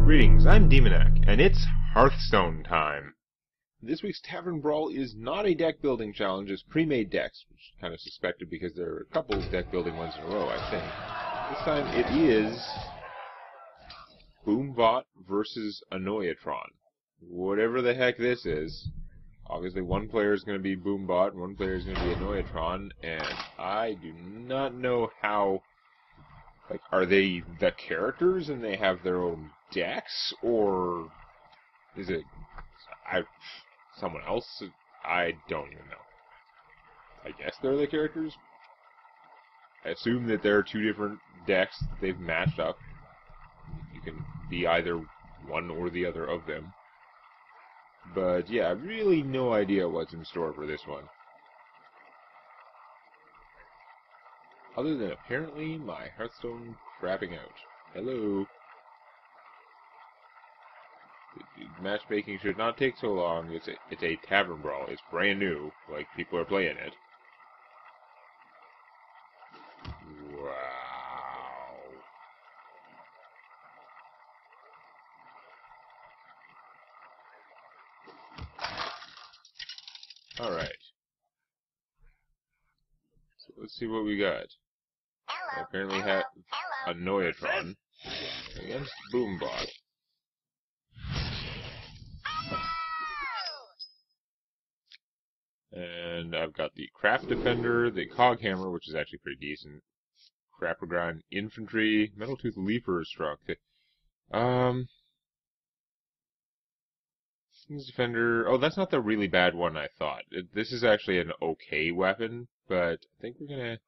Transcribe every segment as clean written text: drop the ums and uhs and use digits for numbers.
Greetings, I'm Demonac, and it's Hearthstone time. This week's Tavern Brawl is not a deck building challenge, it's pre-made decks, which is kind of suspected because there are a couple of deck building ones in a row, I think. This time it is Boombot versus Annoyatron. Whatever the heck this is. Obviously one player is going to be Boombot, and one player is going to be Annoyatron, and I do not know how... Like, are they the characters and they have their own decks, or is it someone else? I don't even know. I guess they're the characters. I assume that there are two different decks that they've matched up. You can be either one or the other of them. But yeah, really no idea what's in store for this one. Other than apparently my Hearthstone crapping out. Hello. Matchmaking should not take so long. It's a Tavern Brawl. It's brand new. Like, people are playing it. Wow. Alright. So let's see what we got. I apparently have Annoyatron against Boombot. And I've got the Craft Defender, the Coghammer, which is actually pretty decent. Crapagon Infantry, Metaltooth Leaper is struck. King's Defender. Oh, that's not the really bad one I thought. This is actually an okay weapon, but I think we're gonna...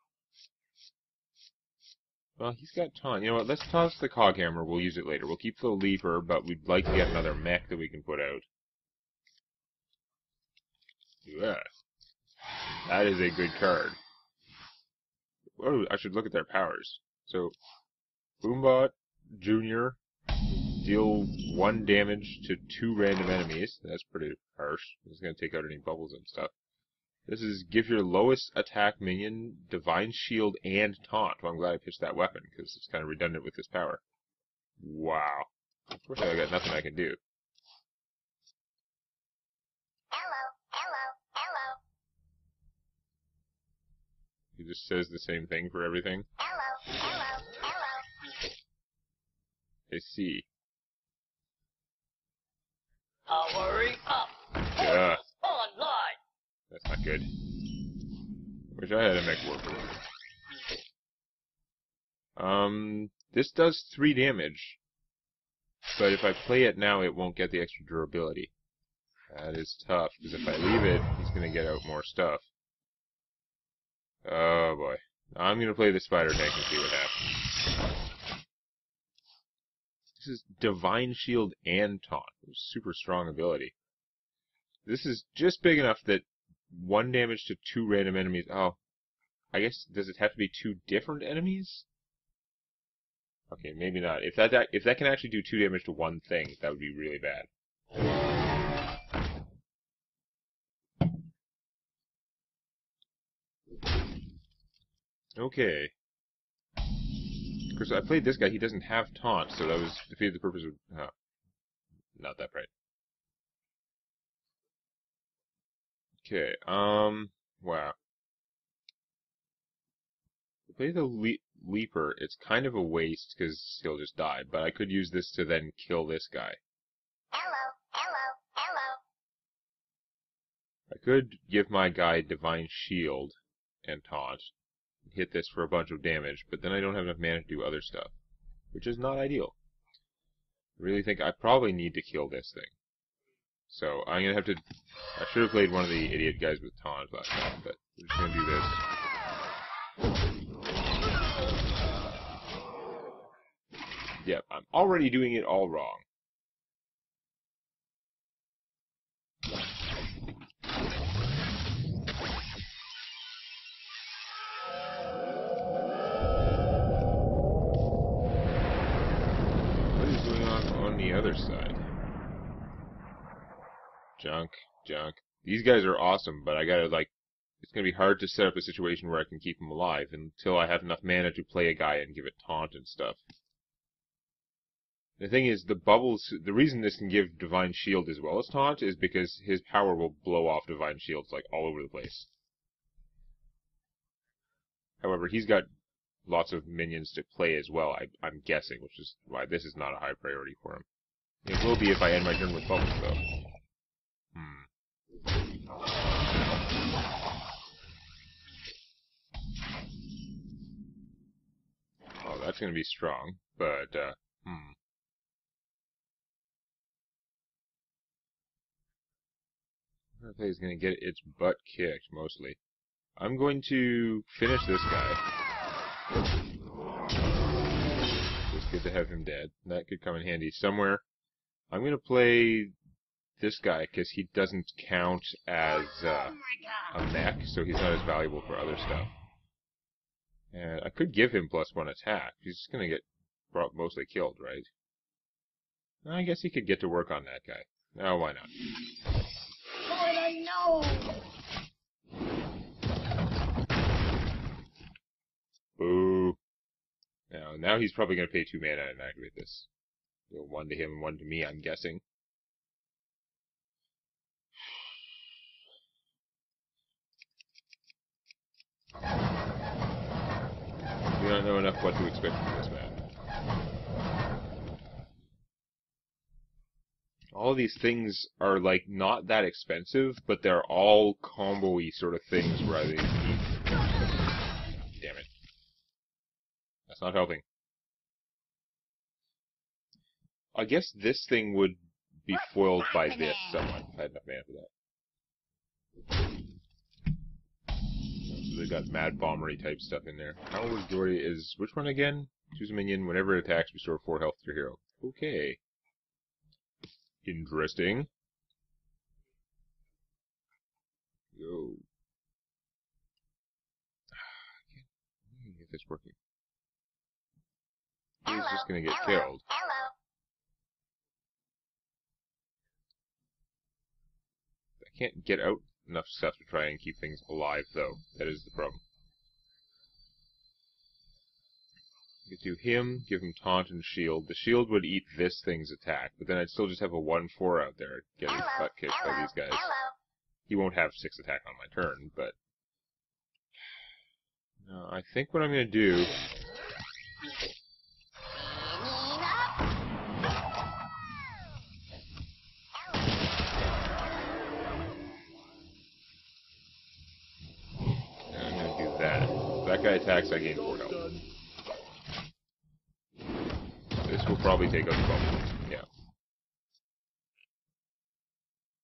Well, he's got taunt. You know what, let's toss the Coghammer, we'll use it later. We'll keep the Leaper, but we'd like to get another mech that we can put out. Yeah. That is a good card. Oh, I should look at their powers. So, Boombot Jr. deal 1 damage to 2 random enemies. That's pretty harsh. It's going to take out any bubbles and stuff. This is give your lowest attack minion Divine Shield and Taunt. Well, I'm glad I pitched that weapon, because it's kind of redundant with this power. Wow. Of course I got nothing I can do. He just says the same thing for everything. I see. Hurry up! Yeah. Online! That's not good. Wish I had a mech warper. This does 3 damage. But if I play it now, it won't get the extra durability. That is tough, because if I leave it, he's going to get out more stuff. Oh boy. I'm going to play the Spider Tank and see what happens. This is Divine Shield and Taunt. Super strong ability. This is just big enough that 1 damage to 2 random enemies. Oh. I guess, does it have to be 2 different enemies? Okay, maybe not. If that can actually do 2 damage to 1 thing, that would be really bad. Okay. Of course, I played this guy. He doesn't have taunt, so that was defeated the purpose of... Oh, not that bright. Okay, wow. To play the Leaper, it's kind of a waste, because he'll just die, but I could use this to then kill this guy. I could give my guy Divine Shield and Taunt, hit this for a bunch of damage, but then I don't have enough mana to do other stuff, which is not ideal. I really think I probably need to kill this thing. So I'm going to have to... I should have played one of the idiot guys with Taunt last time, but we're just going to do this. Yep, I'm already doing it all wrong. What is going on the other side? Junk. These guys are awesome, but I gotta, like, it's gonna be hard to set up a situation where I can keep them alive until I have enough mana to play a guy and give it taunt and stuff. The thing is, the bubbles, the reason this can give Divine Shield as well as Taunt is because his power will blow off Divine Shields, like, all over the place. However, he's got lots of minions to play as well, I'm guessing, which is why this is not a high priority for him. It will be if I end my turn with bubbles, though. Oh, that's gonna be strong, but, Play is gonna get its butt kicked, mostly. I'm going to finish this guy. It's good to have him dead. That could come in handy somewhere. I'm gonna play this guy, because he doesn't count as a mech, so he's not as valuable for other stuff. And I could give him +1 attack. He's just gonna get mostly killed, right? I guess he could get to work on that guy. Oh, why not? Boo. Now he's probably going to pay 2 mana and activate this. 1 to him and 1 to me, I'm guessing. We don't know enough what to expect from this man. All of these things are, like, not that expensive, but they're all combo-y sort of things where they need... Damn it. That's not helping. I guess this thing would be foiled by this somewhat, if I had enough mana for that. So they've got Mad Bombery type stuff in there. Power Glory is... which one again? Choose a minion. Whenever it attacks, restore 4 health to your hero. Okay. Interesting. Go. I can't get this working. He's just gonna get killed. I can't get out enough stuff to try and keep things alive, though. That is the problem. You could do him, give him taunt and shield. The shield would eat this thing's attack, but then I'd still just have a 1/4 out there getting his butt kicked by these guys. He won't have 6 attack on my turn, but... No, I think what I'm going to do... I'm going to do that. If that guy attacks, I gain 4 health. This will probably take out the bubble. Yeah.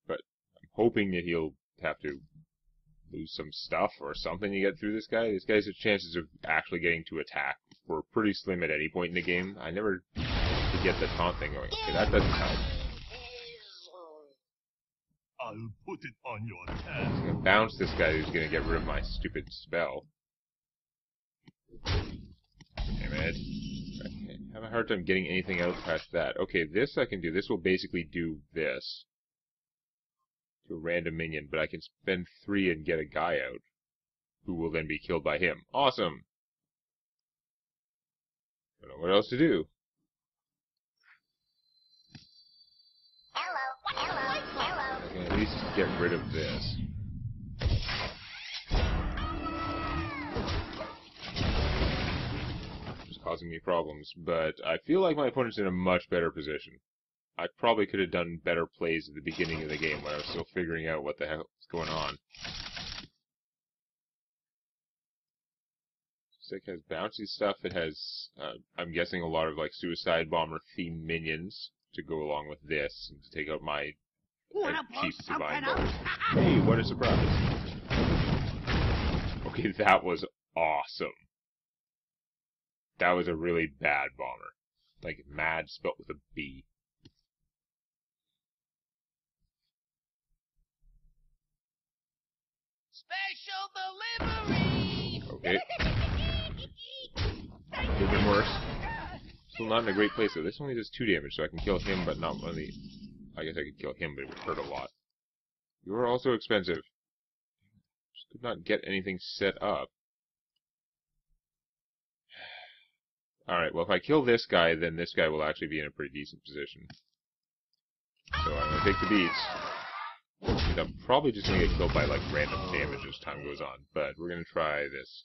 But I'm hoping that he'll have to lose some stuff or something to get through this guy. This guy's chances of actually getting to attack were pretty slim at any point in the game. I never could get the taunt thing going. Okay, that doesn't help. I'll put it on your I'm head. gonna bounce this guy who's gonna get rid of my stupid spell. Damn it. I have a hard time getting anything out past that. Okay, this I can do. This will basically do this to a random minion, but I can spend 3 and get a guy out, who will then be killed by him. Awesome! I don't know what else to do. I can at least get rid of this. It's causing me problems, but I feel like my opponent's in a much better position. I probably could have done better plays at the beginning of the game when I was still figuring out what the hell was going on. Sick has bouncy stuff. It has, I'm guessing, a lot of like Suicide Bomber themed minions to go along with this and to take out my cheap divine bows. Hey, what a surprise! Okay, that was awesome. That was a really bad bomber, like mad spelt with a B. Special delivery! Okay. Could have been worse. Still not in a great place though. This only does 2 damage, so I can kill him, but not one of the... I guess I could kill him, but it would hurt a lot. You are also expensive. Just could not get anything set up. Alright, well if I kill this guy, then this guy will actually be in a pretty decent position. So I'm gonna take the beats. And I'm probably just gonna get killed by like random damage as time goes on, but we're gonna try this.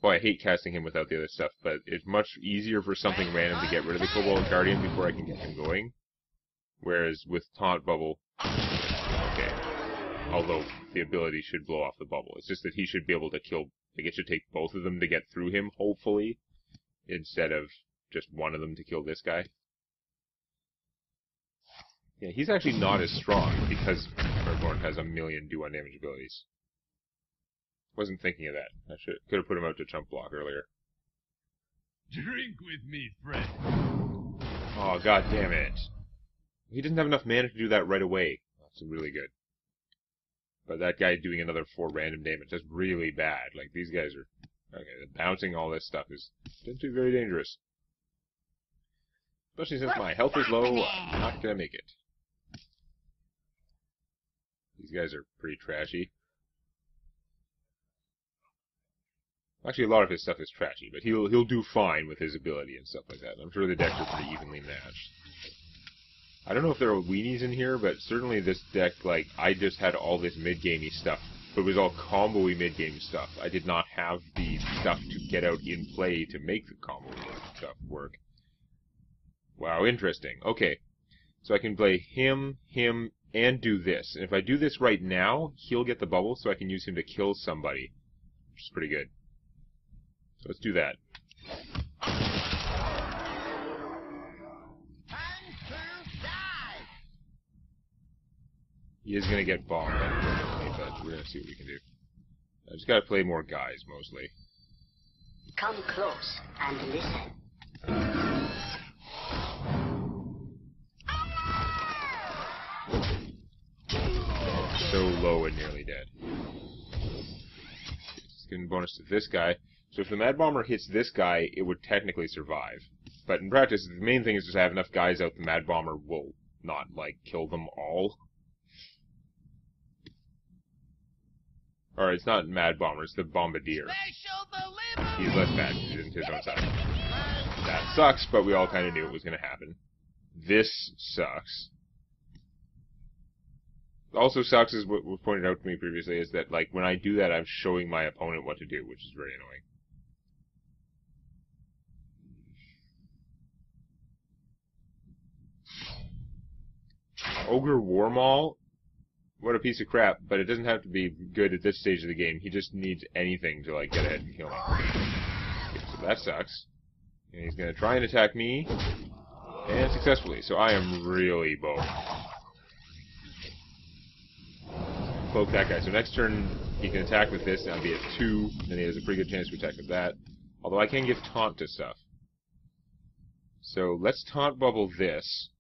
Boy, I hate casting him without the other stuff, but it's much easier for something random to get rid of the Cobalt Guardian before I can get him going. Whereas with Taunt Bubble, okay. Although the ability should blow off the bubble. It's just that he should be able to kill, like it should take both of them to get through him, hopefully, instead of just one of them to kill this guy. Yeah, he's actually not as strong because Airborne has a million do-1 damage abilities. Wasn't thinking of that. I could have put him out to chump block earlier. Drink with me, friend. Oh, god damn it. He doesn't have enough mana to do that right away. That's really good. But that guy doing another 4 random damage, that's really bad. Like, these guys are... Okay, bouncing all this stuff is potentially very dangerous. Especially since my health is low, I'm not gonna make it. These guys are pretty trashy. Actually, a lot of his stuff is trashy, but he'll do fine with his ability and stuff like that. I'm sure the decks are pretty evenly matched. I don't know if there are weenies in here, but certainly this deck, like, I just had all this mid-gamey stuff. But it was all combo-y mid-game stuff. I did not have the stuff to get out in play to make the combo stuff work. Wow, interesting. Okay. So I can play him, and do this. And if I do this right now, he'll get the bubble, so I can use him to kill somebody. Which is pretty good. So let's do that. He is going to get bombed, unfortunately, but we're going to see what we can do. I just got to play more guys, mostly. Come close and listen. So low and nearly dead. Just getting bonus to this guy. So if the Mad Bomber hits this guy, it would technically survive. But in practice, the main thing is just to have enough guys out, the Mad Bomber will not, like, kill them all. Or it's not Mad Bomber, it's the Bombardier. He's less bad because he isn't his own side. That sucks, but we all kind of knew it was going to happen. This sucks. Also sucks is what was pointed out to me previously, is that, like, when I do that, I'm showing my opponent what to do, which is very annoying. Ogre Warmaul? What a piece of crap, but it doesn't have to be good at this stage of the game. He just needs anything to, like, get ahead and kill me. Okay, so that sucks. And he's gonna try and attack me, and successfully, so I am really boned. Cloak that guy. So next turn, he can attack with this, and I'll be at 2, and he has a pretty good chance to attack with that. Although I can give taunt to stuff. So let's taunt bubble this,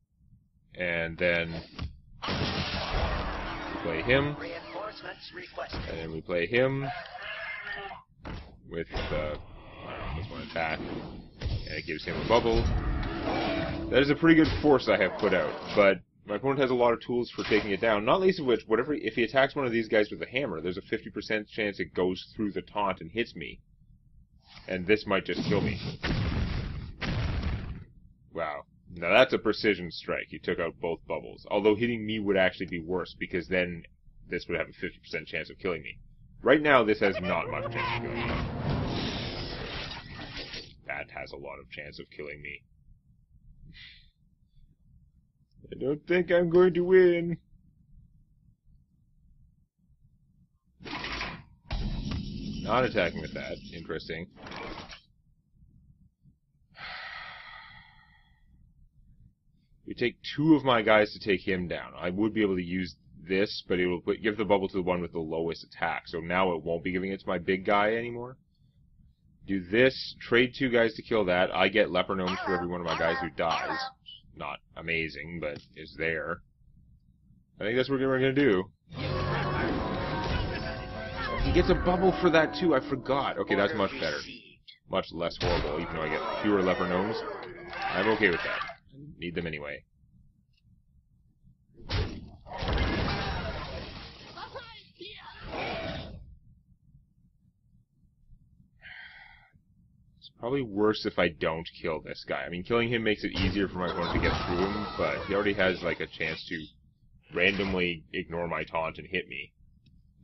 and then we play him, and then we play him with this one attack, and it gives him a bubble. That is a pretty good force I have put out, but my opponent has a lot of tools for taking it down, not least of which, if he attacks one of these guys with a hammer, there's a 50% chance it goes through the taunt and hits me. And this might just kill me. Wow. Now that's a precision strike. He took out both bubbles. Although hitting me would actually be worse, because then this would have a 50% chance of killing me. Right now, this has not much chance of killing me. That has a lot of chance of killing me. I don't think I'm going to win. Not attacking with that. Interesting. We take 2 of my guys to take him down. I would be able to use this, but it will give the bubble to the one with the lowest attack. So now it won't be giving it to my big guy anymore. Do this, trade 2 guys to kill that. I get leper gnomes for every one of my guys who dies. Not amazing, but is there. I think that's what we're going to do. He gets a bubble for that too, I forgot. Okay, that's much better. Much less horrible, even though I get fewer leper gnomes. I'm okay with that. I need them anyway. Probably worse if I don't kill this guy. I mean, killing him makes it easier for my opponent to get through him, but he already has, like, a chance to randomly ignore my taunt and hit me.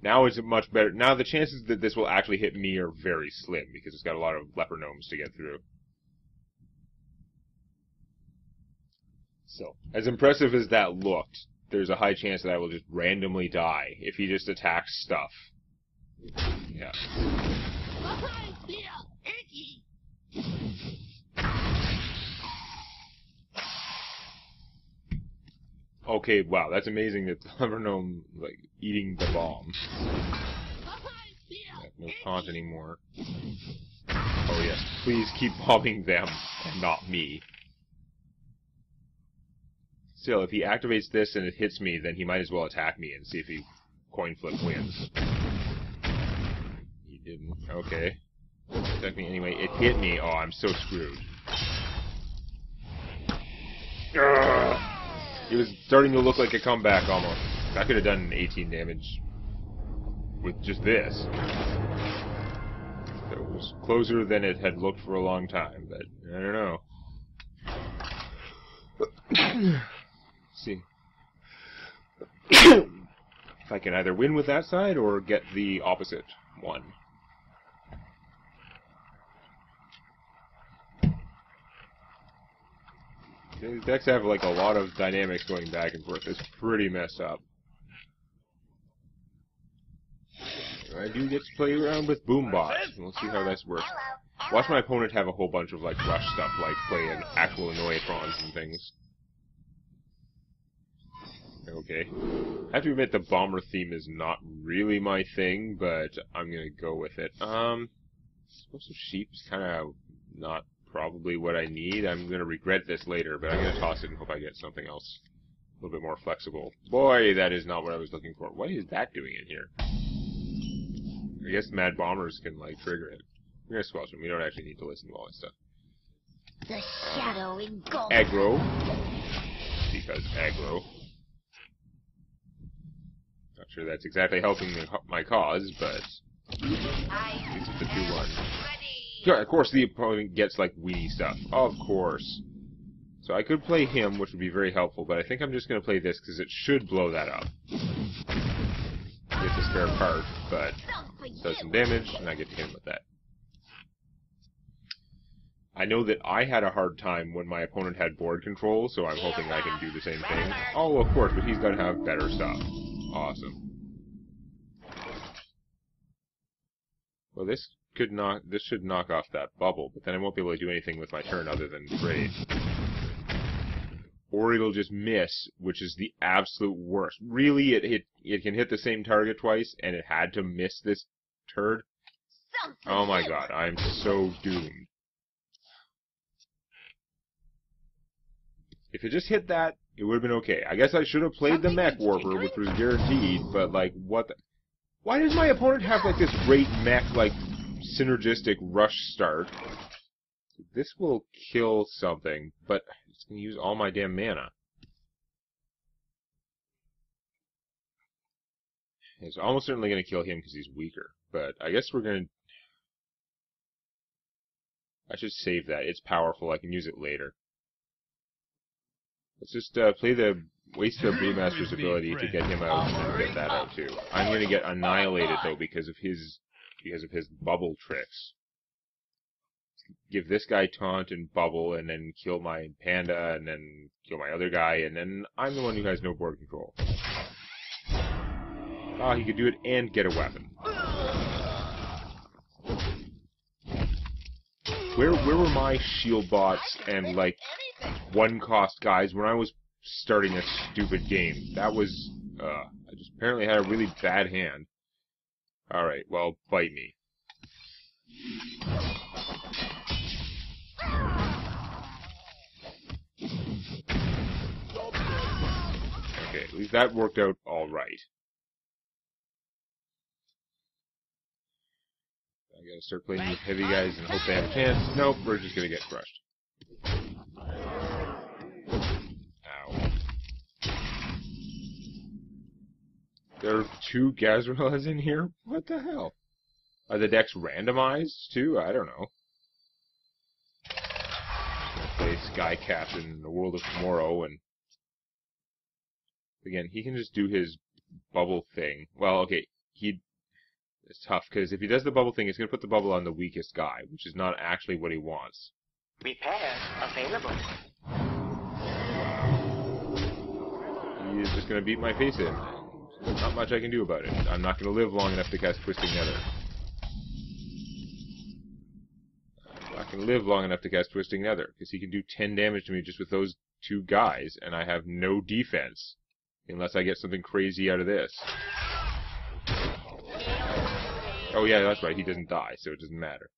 Now it's much better. Now the chances that this will actually hit me are very slim, because it's got a lot of leper gnomes to get through. So, as impressive as that looked, there's a high chance that I will just randomly die if he just attacks stuff. Yeah. Okay, wow, that's amazing that the leper gnome, like, eating the bomb. I have no taunt anymore. Oh yes, please keep bombing them, and not me. Still, if he activates this and it hits me, then he might as well attack me and see if he coin flip wins. He didn't. Okay. Attack me anyway. It hit me. Oh, I'm so screwed. Ugh. It was starting to look like a comeback almost. I could have done 18 damage with just this. So it was closer than it had looked for a long time, but I don't know. See. If I can either win with that side or get the opposite one. These decks have like a lot of dynamics going back and forth. It's pretty messed up. I do get to play around with Boombot. We'll see how this works. Watch my opponent have a whole bunch of like rush stuff, like playing actual Annoyatrons and things. Okay. I have to admit the bomber theme is not really my thing, but I'm gonna go with it. Explosive Sheep's kinda not probably what I need. I'm gonna regret this later, but I'm gonna toss it and hope I get something else a little bit more flexible. Boy, that is not what I was looking for. What is that doing in here? I guess Mad Bombers can, like, trigger it. We're gonna squelch them. We don't actually need to listen to all that stuff. The shadow engulfs. Aggro. Because aggro. Not sure that's exactly helping my cause, but at least it's a 2-1. Yeah, of course the opponent gets, like, weenie stuff. Of course. So I could play him, which would be very helpful, but I think I'm just going to play this, because it should blow that up. It's a spare card, but it does some damage, and I get to hit him with that. I know that I had a hard time when my opponent had board control, so I'm hoping I can do the same thing. Oh, of course, but he's going to have better stuff. Awesome. Well, this should knock off that bubble, but then I won't be able to do anything with my turn other than trade. Or it'll just miss, which is the absolute worst. Really, it can hit the same target twice, and it had to miss this turd? Oh my god, I'm so doomed. If it just hit that, it would have been okay. I guess I should have played the Mech Warper, which was guaranteed, but, like, what the... Why does my opponent have, like, this great mech, like, synergistic rush start? This will kill something, but it's going to use all my damn mana. It's almost certainly going to kill him because he's weaker, but I guess we're going to... I should save that. It's powerful. I can use it later. Let's just waste the Brewmaster's ability to get him out and get that out too. I'm going to get annihilated though because of his bubble tricks. Give this guy taunt and bubble, and then kill my panda, and then kill my other guy, and then I'm the one who has no board control. Ah, he could do it and get a weapon. Where were my shield bots and, like, one-cost guys when I was starting a stupid game? That was, I just apparently had a really bad hand. Alright, well, bite me. Okay, at least that worked out alright. I gotta start playing with heavy guys and hope they have a chance. Nope, we're just gonna get crushed. Ow. There are 2 Gazrillas in here? What the hell? Are the decks randomized, too? I don't know. Sky Captain in the World of Tomorrow, and again, he can just do his bubble thing. Well, okay, it's tough, because if he does the bubble thing, it's going to put the bubble on the weakest guy, which is not actually what he wants. Repair available. He is just going to beat my face in. There's not much I can do about it. I'm not going to live long enough to cast Twisting Nether. I'm not going to live long enough to cast Twisting Nether, because he can do 10 damage to me just with those two guys, and I have no defense, unless I get something crazy out of this. Oh yeah, that's right, he doesn't die, so it doesn't matter.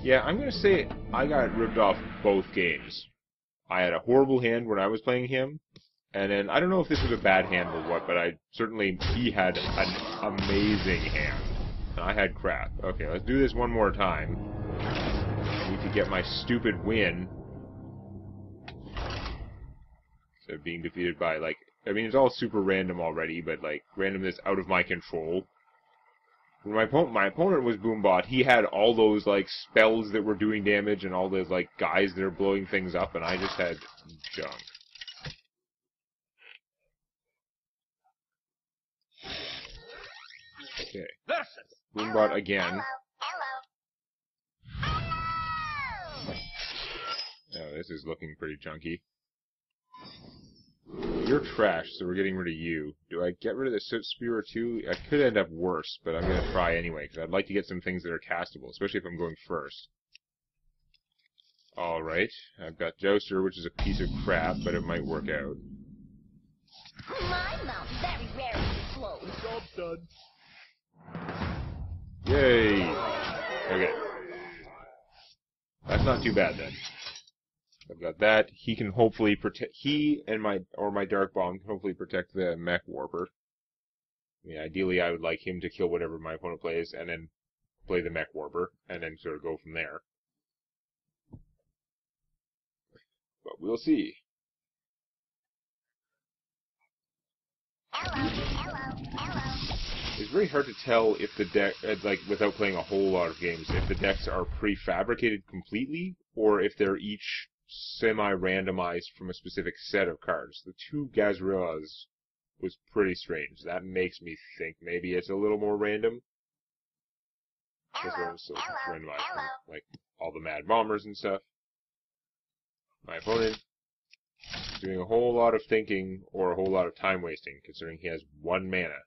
Yeah, I'm going to say I got ripped off both games. I had a horrible hand when I was playing him, and then, I don't know if this was a bad hand or what, but he had an amazing hand. And I had crap. Okay, let's do this one more time. I need to get my stupid win. Instead of being defeated by, like, I mean, it's all super random already, but, like, randomness out of my control. When my opponent was Boombot, he had all those, like, spells that were doing damage and all those, like, guys that are blowing things up, and I just had junk. Okay. Boombot again. Oh, this is looking pretty chunky. You're trash, so we're getting rid of you. Do I get rid of the Soot Spewer too? I could end up worse, but I'm going to try anyway, because I'd like to get some things that are castable, especially if I'm going first. Alright, I've got Jouster, which is a piece of crap, but it might work out. My mouth very rarely flows. Job done. Yay! Okay. That's not too bad then. I've got that. He can hopefully protect. He and my Dark Bomb can hopefully protect the Mech Warper. I mean, ideally, I would like him to kill whatever my opponent plays, and then play the Mech Warper, and then sort of go from there. But we'll see. It's very hard to tell if the deck, like, without playing a whole lot of games, if the decks are prefabricated completely, or if they're each semi-randomized from a specific set of cards. The two Gazrillas was pretty strange. That makes me think maybe it's a little more random. This one's so randomized from, like, all the Mad Bombers and stuff. My opponent doing a whole lot of thinking or a whole lot of time wasting, considering he has 1 mana.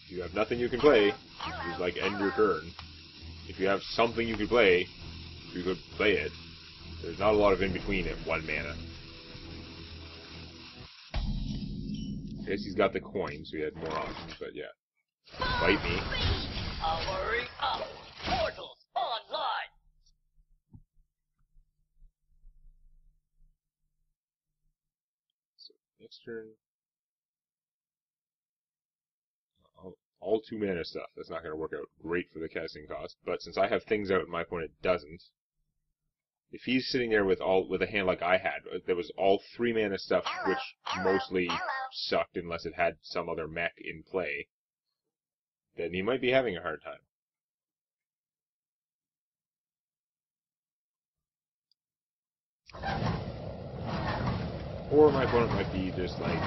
If you have nothing you can play, you just, like, end your turn. If you have something you can play, you could play it. There's not a lot of in-between at 1 mana. I guess he's got the coin, so he had more options, but yeah. Fight me. Powering up. Portals online. So, next turn. All 2 mana stuff. That's not going to work out great for the casting cost, but since I have things out and my opponent doesn't, if he's sitting there with a hand like I had, there was all 3 mana stuff, which mostly sucked unless it had some other mech in play, then he might be having a hard time. Or my opponent might be just like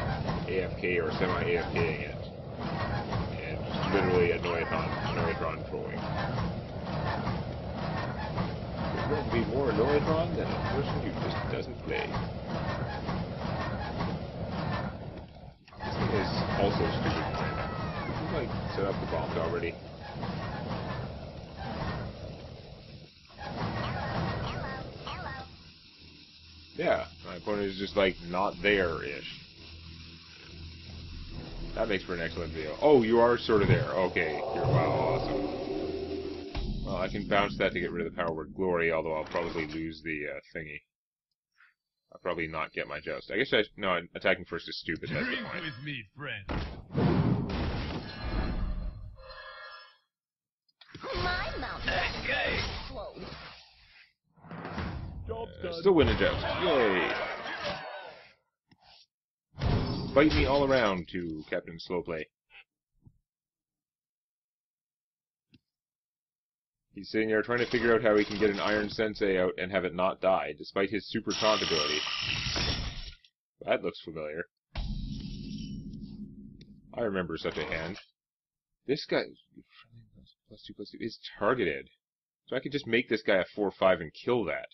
AFK or semi-AFKing it. And just literally Annoyatron trolling. There's going to be more Annoyatron than a person who just doesn't play. This thing is also stupid. Did you, like, set up the bombs already? Yeah, my opponent is just, like, not there-ish. That makes for an excellent video. Oh, you are sort of there. Okay, wow, awesome. Well, I can bounce that to get rid of the Power Word Glory, although I'll probably lose the thingy. I'll probably not get my Joust. I guess no, attacking first is stupid, that's the Drink point. with me, friend. My mouth Okay. flows. Job's done. Still win a Joust. Yay! bite me all around to Captain Slowplay. He's sitting there trying to figure out how he can get an Iron Sensei out and have it not die, despite his super taunt ability. That looks familiar. I remember such a hand. This guy +2/+2 is targeted. So I could just make this guy a 4/5 and kill that.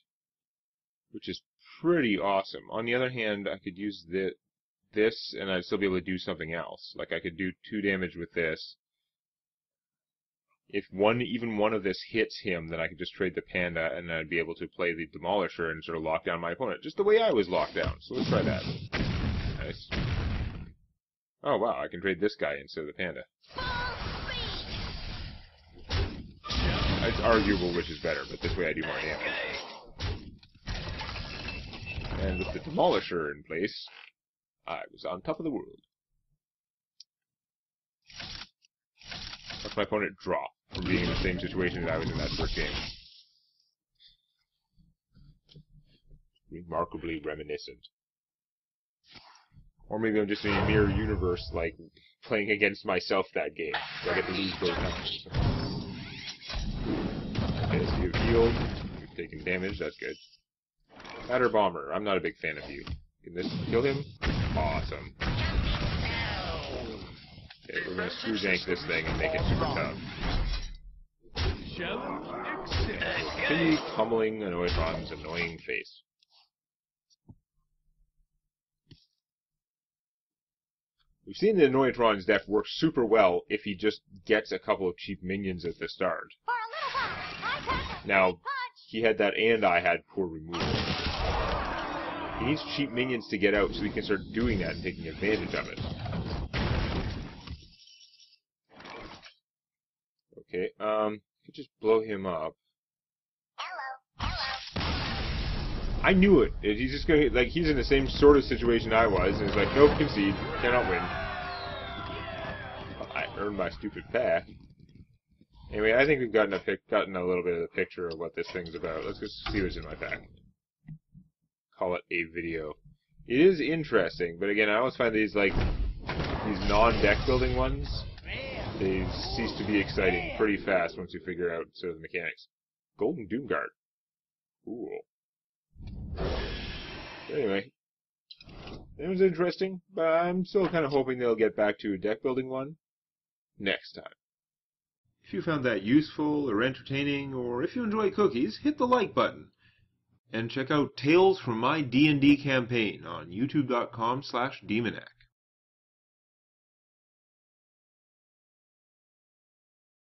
Which is pretty awesome. On the other hand, I could use this and I'd still be able to do something else. Like I could do 2 damage with this. If even one of this hits him, then I could just trade the Panda and I'd be able to play the Demolisher and sort of lock down my opponent. Just the way I was locked down. So let's try that. Nice. Oh wow, I can trade this guy instead of the Panda. It's arguable which is better, but this way I do more damage. And with the Demolisher in place, I was on top of the world. Watch my opponent drop from being in the same situation that I was in that first game. Remarkably reminiscent. Or maybe I'm just in a mirror universe, like, playing against myself that game, so I get to lose both times. Okay, so you've healed, you've taken damage, that's good. Batter Bomber, I'm not a big fan of you. Can this kill him? Awesome. Okay, we're gonna screw jank this thing and make it super tough. Continue pummeling Annoyatron's annoying face. We've seen the Annoyatron's deck work super well if he just gets a couple of cheap minions at the start. Now, he had that and I had poor removal. He needs cheap minions to get out so he can start doing that and taking advantage of it. Okay, could just blow him up. I knew it. He's just gonna, like, he's in the same sort of situation I was, and he's like, nope, concede, cannot win. I earned my stupid pack. Anyway, I think we've gotten a little bit of the picture of what this thing's about. Let's just see what's in my pack. Call it a video. It is interesting, but again, I always find these non-deck building ones, they cease to be exciting pretty fast once you figure out sort of the mechanics. Golden Doomguard. Cool. Anyway, it was interesting, but I'm still kind of hoping they'll get back to a deck building one next time. If you found that useful or entertaining, or if you enjoy cookies, hit the like button. And check out Tales from My D&D Campaign on youtube.com/Demonac.